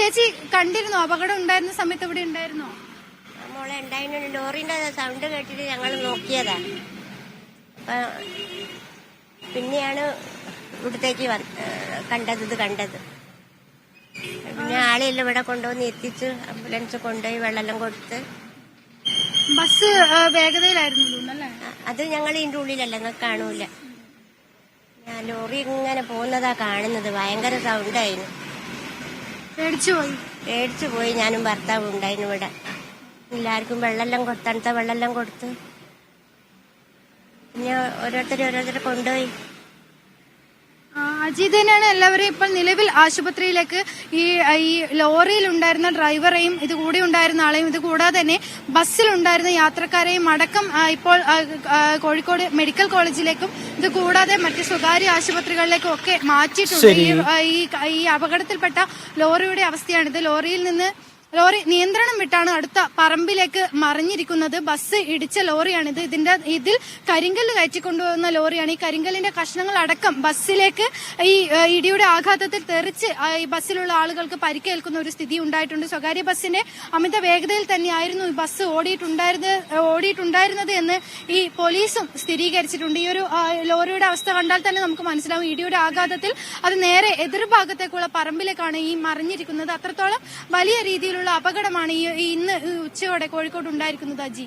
ചേച്ചി കണ്ടിരുന്നോ? അപകടം ഉണ്ടായിരുന്ന സമയത്ത് ഇവിടെ ഉണ്ടായിരുന്നോ? മോളെ ഉണ്ടായിരുന്നു. ലോറിന്റെ സൗണ്ട് കേട്ടിട്ട് ഞങ്ങൾ നോക്കിയതാ. അപ്പൊ പിന്നെയാണ് ഇവിടത്തേക്ക് കണ്ടത്. പിന്നെ ആളെല്ലാം ഇവിടെ കൊണ്ടുവന്ന് എത്തിച്ച് ആംബുലൻസ് കൊണ്ടുപോയി വെള്ളം കൊടുത്ത്. ബസ് വേഗതയിലായിരുന്നു അല്ലേ? അത് ഞങ്ങൾ ഇതിന്റെ ഉള്ളിലല്ല, നിങ്ങൾക്ക് കാണൂല. ഞാൻ ലോറി ഇങ്ങനെ പോകുന്നതാ കാണുന്നത്. ഭയങ്കര സൗണ്ടായിരുന്നു. പേടിച്ചു പോയി. ഞാനും ഭർത്താവും ഉണ്ടായിരുന്നു ഇവിടെ. എല്ലാവർക്കും തണുത്ത വെള്ളം കൊടുത്ത് പിന്നെ ഓരോരുത്തരെ കൊണ്ടുപോയി. അജീതനാണ് എല്ലാവരെയും ഇപ്പോൾ നിലവിൽ ആശുപത്രിയിലേക്ക് ഈ ലോറിയിൽ ഉണ്ടായിരുന്ന ഡ്രൈവറെയും ഇത് കൂടെ ഉണ്ടായിരുന്ന ആളെയും ഇത് കൂടാതെ തന്നെ ബസ്സിലുണ്ടായിരുന്ന യാത്രക്കാരെയും അടക്കം ഇപ്പോൾ കോഴിക്കോട് മെഡിക്കൽ കോളേജിലേക്കും ഇത് കൂടാതെ മറ്റ് സ്വകാര്യ ആശുപത്രികളിലേക്കും ഒക്കെ മാറ്റിയിട്ടുണ്ട്. ഈ അപകടത്തിൽപ്പെട്ട ലോറിയുടെ അവസ്ഥയാണിത്. ലോറി നിയന്ത്രണം വിട്ടാണ് അടുത്ത പറമ്പിലേക്ക് മറിഞ്ഞിരിക്കുന്നത്. ബസ് ഇടിച്ച ലോറിയാണിത്. ഇതിൽ കരിങ്കല്ല് കയറ്റിക്കൊണ്ടുപോകുന്ന ലോറിയാണ്. ഈ കരിങ്കല്ലിന്റെ കഷ്ണങ്ങൾ അടക്കം ബസ്സിലേക്ക് ഈ ഇടിയുടെ ആഘാതത്തിൽ തെറിച്ച് ഈ ബസ്സിലുള്ള ആളുകൾക്ക് പരിക്കേൽക്കുന്ന ഒരു സ്ഥിതി ഉണ്ടായിട്ടുണ്ട്. സ്വകാര്യ ബസ്സിന്റെ അമിത വേഗതയിൽ തന്നെയായിരുന്നു ഈ ബസ് ഓടിയിട്ടുണ്ടായിരുന്നത് എന്ന് ഈ പോലീസും സ്ഥിരീകരിച്ചിട്ടുണ്ട്. ഈ ഒരു ലോറിയുടെ അവസ്ഥ കണ്ടാൽ തന്നെ നമുക്ക് മനസ്സിലാവും. ഇടിയുടെ ആഘാതത്തിൽ അത് നേരെ എതിർഭാഗത്തേക്കുള്ള പറമ്പിലേക്കാണ് ഈ മറിഞ്ഞിരിക്കുന്നത്. അത്രത്തോളം വലിയ രീതിയിലുള്ള അപകടമാണ് ഇന്ന് ഉച്ചയോടെ കോഴിക്കോട് ഉണ്ടായിരിക്കുന്നത്. അജി.